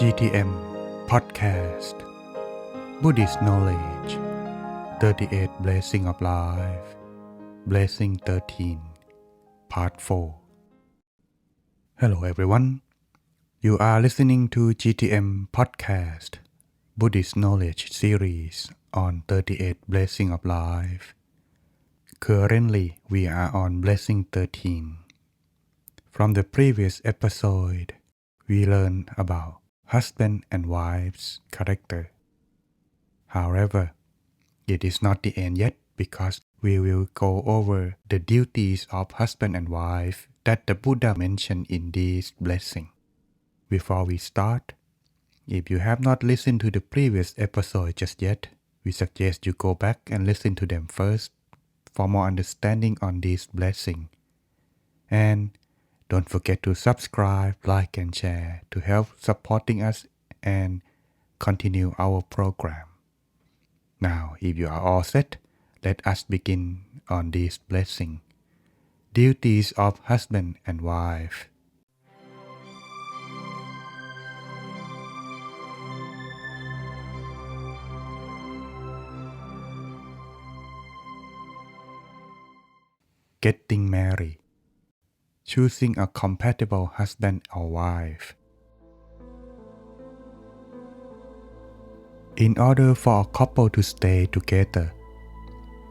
GTM Podcast Buddhist Knowledge 38 Blessing of Life Blessing 13 Part 4 Hello everyone. You are listening to GTM Podcast Buddhist Knowledge Series on 38 Blessing of Life. Currently, we are on Blessing 13. From the previous episode, we learned about husband and wife's character. However, it is not the end yet because we will go over the duties of husband and wife that the Buddha mentioned in this blessing. Before we start, if you have not listened to the previous episode just yet, we suggest you go back and listen to them first for more understanding on this blessing. And don't forget to subscribe, like, and share to help supporting us and continue our program. Now, if you are all set, let us begin on this blessing. Duties of husband and wife. Getting married. Choosing a compatible husband or wife. In order for a couple to stay together,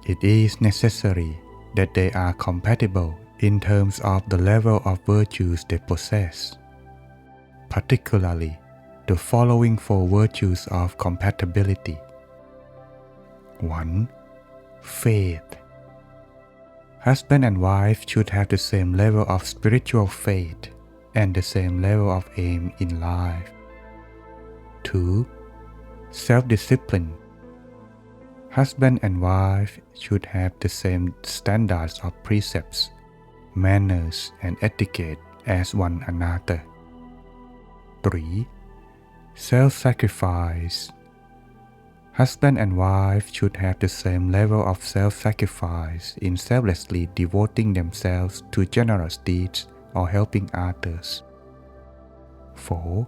it is necessary that they are compatible in terms of the level of virtues they possess. Particularly, the following four virtues of compatibility. 1. Faith. Husband and wife should have the same level of spiritual faith and the same level of aim in life. 2. Self-discipline. Husband and wife should have the same standards of precepts, manners, and etiquette as one another. 3. Self-sacrifice. Husband and wife should have the same level of self-sacrifice in selflessly devoting themselves to generous deeds or helping others. 4.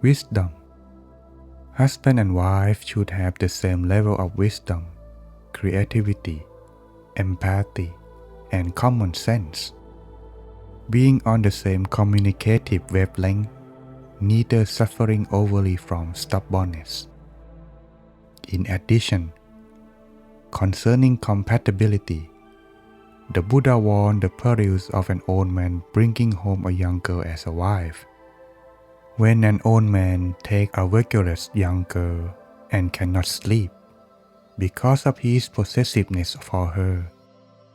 Wisdom. Husband and wife should have the same level of wisdom, creativity, empathy, and common sense. Being on the same communicative wavelength, neither suffering overly from stubbornness. In addition, concerning compatibility, the Buddha warned the perils of an old man bringing home a young girl as a wife. When an old man takes a vigorous young girl and cannot sleep because of his possessiveness for her,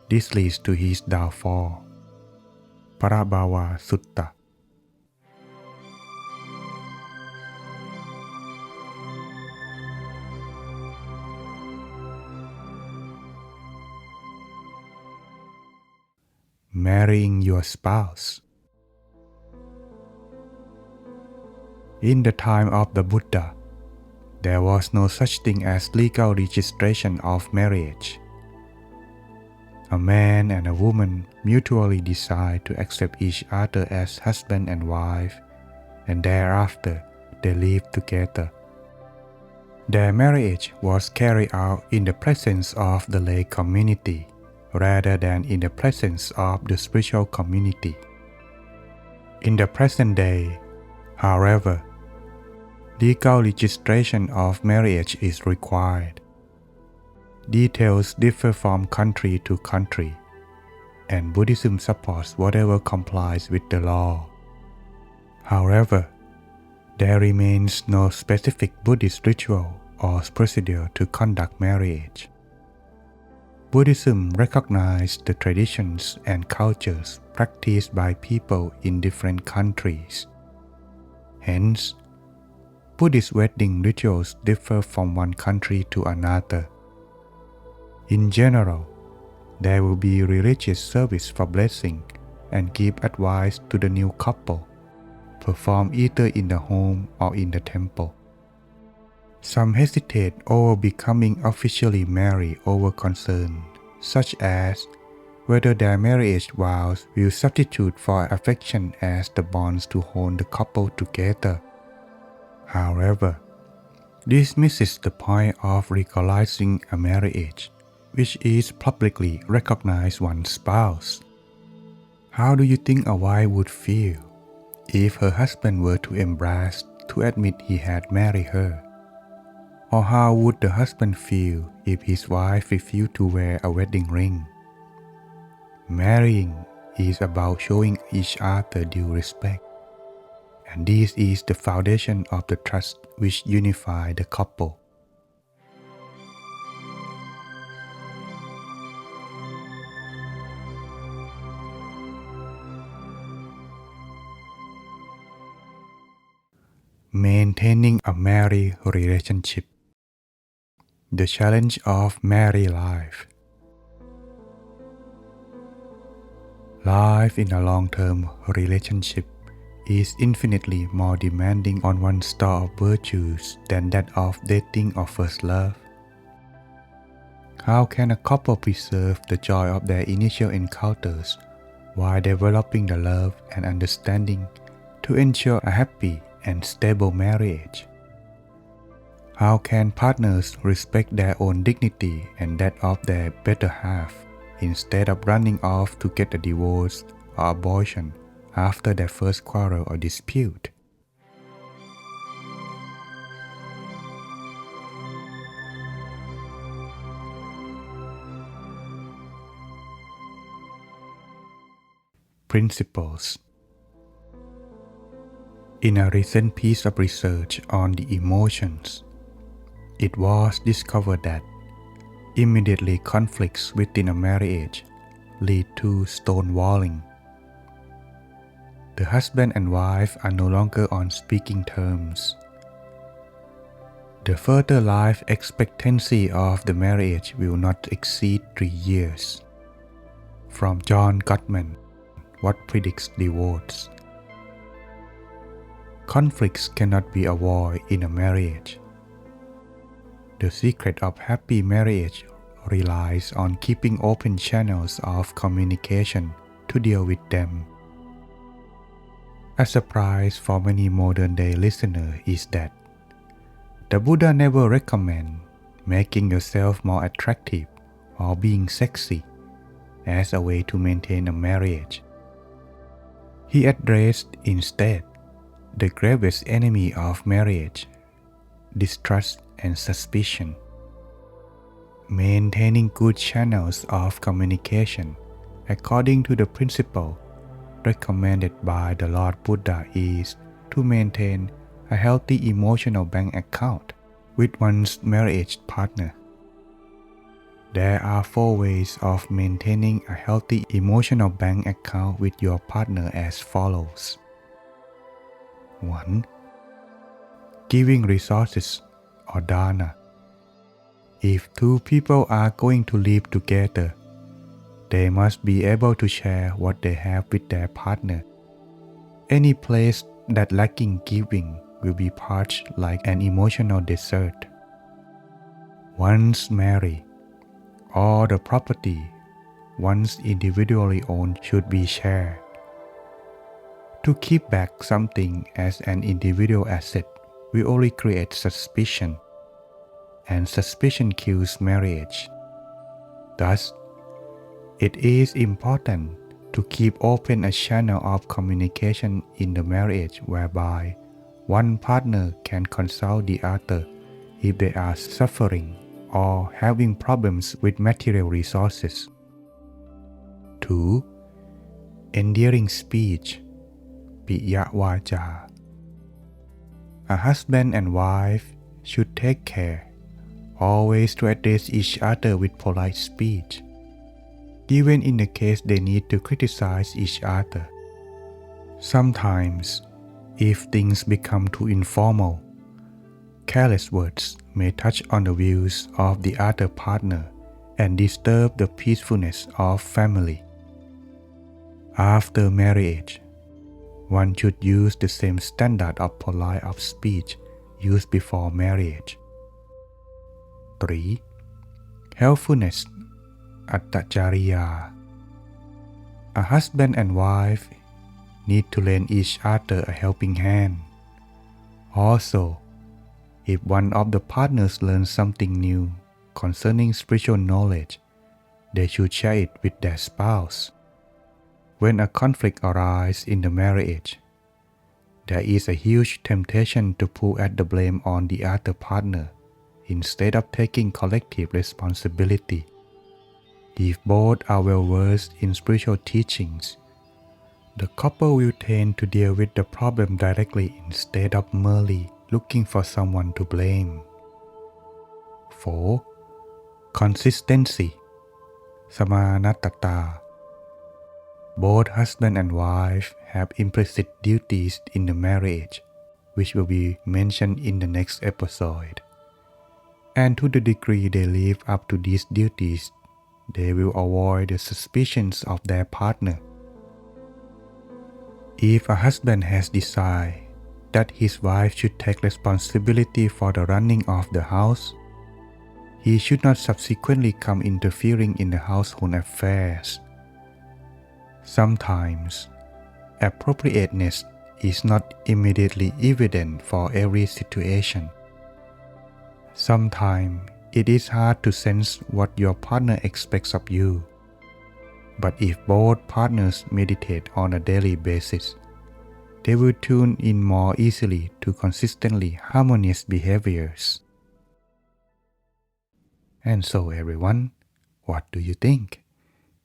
this leads to his downfall. Parabhava Sutta. Marrying your spouse. In the time of the Buddha, there was no such thing as legal registration of marriage. A man and a woman mutually decide to accept each other as husband and wife, and thereafter they live together. Their marriage was carried out in the presence of the lay community, rather than in the presence of the spiritual community. In the present day, however, legal registration of marriage is required. Details differ from country to country, and Buddhism supports whatever complies with the law. However, there remains no specific Buddhist ritual or procedure to conduct marriage. Buddhism recognizes the traditions and cultures practiced by people in different countries. Hence, Buddhist wedding rituals differ from one country to another. In general, there will be religious service for blessing and give advice to the new couple, performed either in the home or in the temple. Some hesitate over becoming officially married over concern, such as whether their marriage vows will substitute for affection as the bonds to hold the couple together. However, this misses the point of legalizing a marriage, which is publicly recognize one's spouse. How do you think a wife would feel if her husband were to embrace to admit he had married her? Or how would the husband feel if his wife refused to wear a wedding ring? Marrying is about showing each other due respect, and this is the foundation of the trust which unifies the couple. Maintaining a married relationship. The challenge of married life. Life in a long-term relationship is infinitely more demanding on one's store of virtues than that of dating or first love. How can a couple preserve the joy of their initial encounters while developing the love and understanding to ensure a happy and stable marriage? How can partners respect their own dignity and that of their better half instead of running off to get a divorce or abortion after their first quarrel or dispute? Principles. In a recent piece of research on the emotions, it was discovered that immediately conflicts within a marriage lead to stonewalling. The husband and wife are no longer on speaking terms. The further life expectancy of the marriage will not exceed 3 years. From John Gottman, What Predicts Divorce? Conflicts cannot be avoided in a marriage. The secret of happy marriage relies on keeping open channels of communication to deal with them. A surprise for many modern-day listeners is that the Buddha never recommends making yourself more attractive or being sexy as a way to maintain a marriage. He addressed instead the gravest enemy of marriage, distrust and suspicion. Maintaining good channels of communication according to the principle recommended by the Lord Buddha is to maintain a healthy emotional bank account with one's marriage partner. There are 4 ways of maintaining a healthy emotional bank account with your partner as follows. 1. Giving resources or dana. If 2 people are going to live together, they must be able to share what they have with their partner. Any place that lacking giving will be parched like an emotional desert. Once married, all the property once individually owned should be shared. To keep back something as an individual asset will only create suspicion, and suspicion kills marriage. Thus, it is important to keep open a channel of communication in the marriage whereby one partner can consult the other if they are suffering or having problems with material resources. 2. Endearing speech, piya vaja. A husband and wife should take care always to address each other with polite speech, even in the case they need to criticize each other. Sometimes, if things become too informal, careless words may touch on the views of the other partner and disturb the peacefulness of family. After marriage, one should use the same standard of polite of speech used before marriage. 3. Helpfulness, attachariya. A husband and wife need to lend each other a helping hand. Also, if one of the partners learns something new concerning spiritual knowledge, they should share it with their spouse. When a conflict arises in the marriage, there is a huge temptation to pull at the blame on the other partner instead of taking collective responsibility. If both are well versed in spiritual teachings, the couple will tend to deal with the problem directly instead of merely looking for someone to blame. 4. Consistency สมานัตตา Both husband and wife have implicit duties in the marriage, which will be mentioned in the next episode. And to the degree they live up to these duties, they will avoid the suspicions of their partner. If a husband has decided that his wife should take responsibility for the running of the house, he should not subsequently come interfering in the household affairs. Sometimes, appropriateness is not immediately evident for every situation. Sometimes, it is hard to sense what your partner expects of you. But if both partners meditate on a daily basis, they will tune in more easily to consistently harmonious behaviors. And so everyone, what do you think?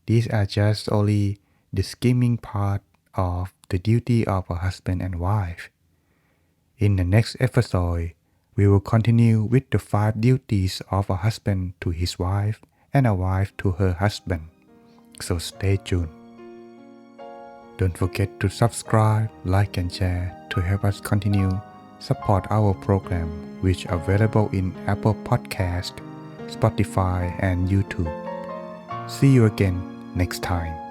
These are just only the skimming part of the duty of a husband and wife. In the next episode, we will continue with the 5 duties of a husband to his wife and a wife to her husband. So stay tuned. Don't forget to subscribe, like and share to help us continue support our program, which are available in Apple Podcast, Spotify and YouTube. See you again next time.